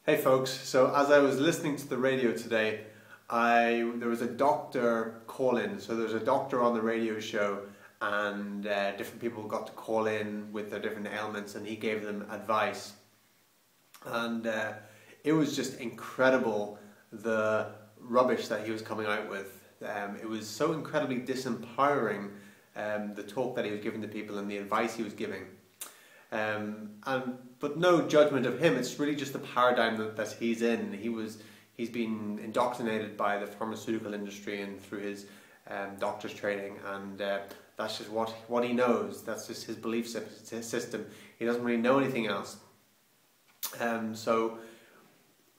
Hey folks, so as I was listening to the radio today, there was a doctor call in. So there's a doctor on the radio show and different people got to call in with their different ailments and he gave them advice. And it was just incredible the rubbish that he was coming out with. It was so incredibly disempowering, the talk that he was giving to people and the advice he was giving. But no judgment of him. It's really just the paradigm that he's in. He's been indoctrinated by the pharmaceutical industry and through his doctor's training, and that's just what he knows. That's just his belief system. He doesn't really know anything else. So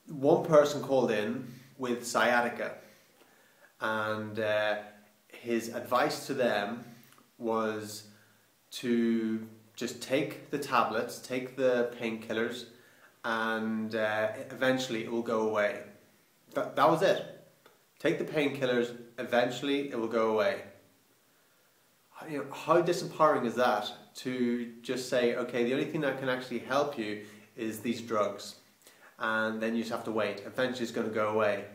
one person called in with sciatica, and his advice to them was to just take the tablets, take the painkillers, and eventually it will go away. That was it. Take the painkillers, eventually it will go away. You know, how disempowering is that to just say, okay, the only thing that can actually help you is these drugs, and then you just have to wait. Eventually it's going to go away.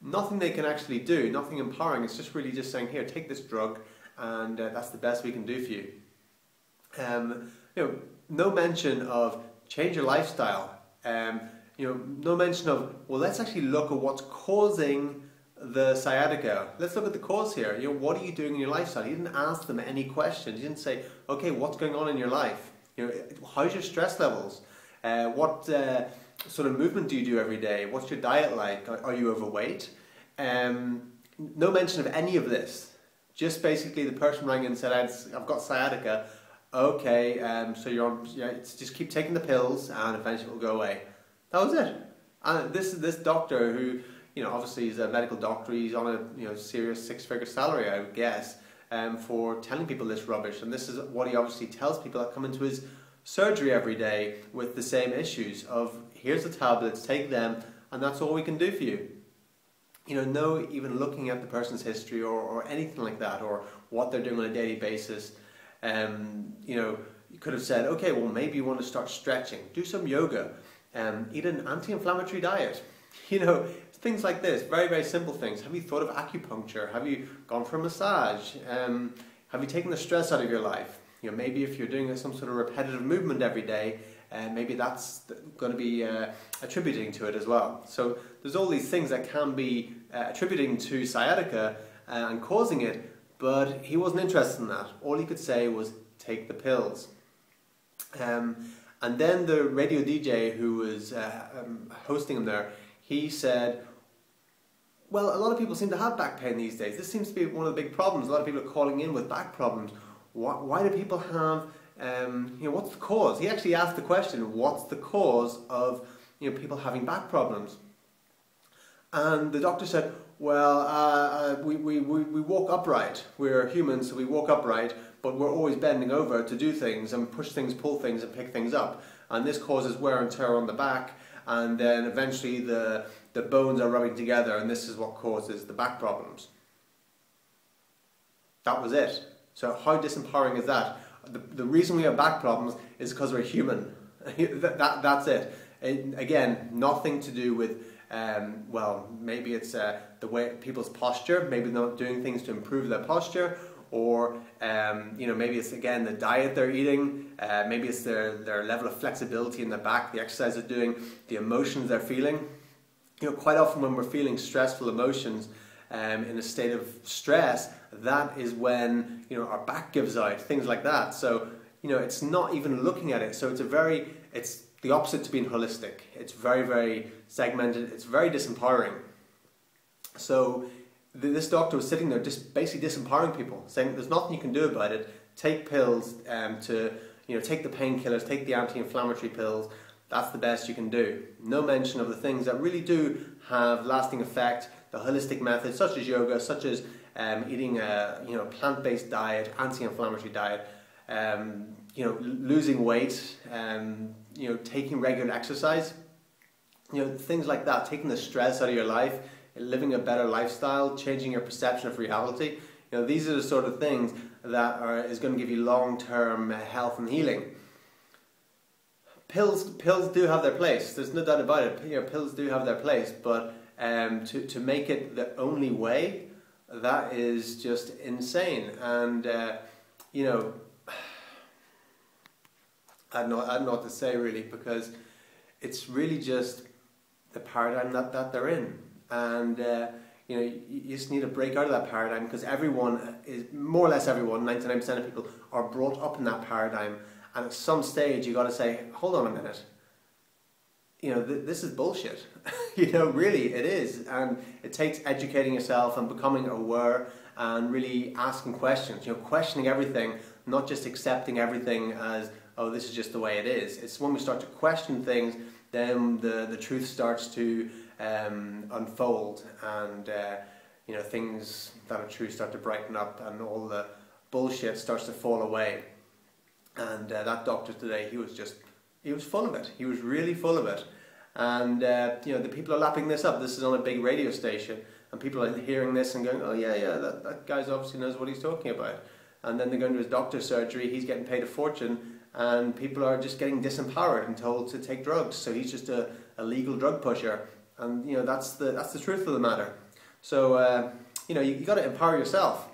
Nothing they can actually do, nothing empowering. It's just really just saying, here, take this drug, and that's the best we can do for you. No mention of change your lifestyle. No mention of, well, let's actually look at what's causing the sciatica. Let's look at the cause here. What are you doing in your lifestyle? He didn't ask them any questions. He didn't say, okay, what's going on in your life? How's your stress levels? What sort of movement do you do every day? What's your diet like? Are you overweight? No mention of any of this. Just basically the person rang in and said, I've got sciatica. Okay, so you're on, just keep taking the pills and eventually it will go away. That was it. And this doctor who, obviously he's a medical doctor, he's on a serious six-figure salary, I would guess, for telling people this rubbish. And this is what he obviously tells people that come into his surgery every day with the same issues of, here's the tablets, take them, and that's all we can do for you. No even looking at the person's history or anything like that, or what they're doing on a daily basis. You could have said, okay, well, maybe you want to start stretching, do some yoga, eat an anti-inflammatory diet. Things like this, very, very simple things. Have you thought of acupuncture? Have you gone for a massage? Have you taken the stress out of your life? Maybe if you're doing some sort of repetitive movement every day, maybe that's going to be attributing to it as well. So there's all these things that can be attributing to sciatica and causing it, but he wasn't interested in that. All he could say was, take the pills. And then the radio DJ who was hosting him there, he said, well, a lot of people seem to have back pain these days. This seems to be one of the big problems. A lot of people are calling in with back problems. Why do people have, what's the cause? He actually asked the question, what's the cause of people having back problems? And the doctor said, well, we walk upright. We're humans, so we walk upright, but we're always bending over to do things and push things, pull things, and pick things up. And this causes wear and tear on the back, and then eventually the bones are rubbing together, and this is what causes the back problems. That was it. So how disempowering is that? The reason we have back problems is because we're human. That's it. Again, nothing to do with well, maybe it's the way people's posture, maybe not doing things to improve their posture, or maybe it's again the diet they're eating, maybe it's their level of flexibility in the back, the exercise they're doing, the emotions they're feeling. Quite often when we're feeling stressful emotions, in a state of stress, that is when our back gives out, things like that. So it's not even looking at it. So it's the opposite to being holistic. It's very, very segmented. It's very disempowering. So this doctor was sitting there just basically disempowering people, saying there's nothing you can do about it. Take pills take the painkillers, take the anti-inflammatory pills. That's the best you can do. No mention of the things that really do have lasting effect, the holistic methods such as yoga, such as eating a plant-based diet, anti-inflammatory diet, losing weight, taking regular exercise, things like that, taking the stress out of your life, living a better lifestyle, changing your perception of reality. These are the sort of things that is going to give you long-term health and healing. pills do have their place. There's no doubt about it. You know, pills do have their place, but to make it the only way, that is just insane. And you know, I don't know what to say really, because it's really just the paradigm that they're in, and you know, you just need to break out of that paradigm, because everyone is, more or less everyone, 99% of people are brought up in that paradigm, and at some stage you got to say, hold on a minute, you know, this is bullshit. You know, really it is, and it takes educating yourself and becoming aware and really asking questions, you know, questioning everything, not just accepting everything as, oh, this is just the way it is. It's when we start to question things, then the truth starts to unfold, and you know, things that are true start to brighten up, and all the bullshit starts to fall away. And that doctor today, he was full of it. He was really full of it. And you know, the people are lapping this up. This is on a big radio station, and people are hearing this and going, oh yeah, that guy's obviously knows what he's talking about. And then they're going to his doctor's surgery, he's getting paid a fortune, and people are just getting disempowered and told to take drugs. So he's just a legal drug pusher. And you know, that's the truth of the matter. So you know, you got to empower yourself,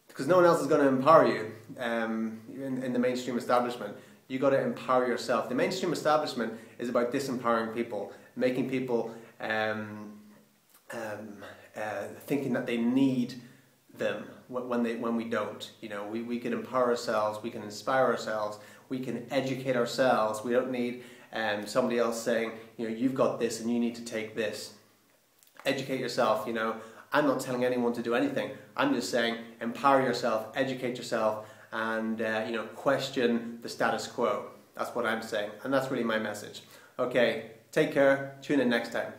because no one else is going to empower you in the mainstream establishment. You got to empower yourself. The mainstream establishment is about disempowering people, making people thinking that they need them when we don't. You know, we can empower ourselves, we can inspire ourselves, we can educate ourselves. We don't need somebody else saying, you know, you've got this and you need to take this. Educate yourself. You know, I'm not telling anyone to do anything. I'm just saying, empower yourself, educate yourself, and you know, question the status quo. That's what I'm saying, and that's really my message. Okay, take care. Tune in next time.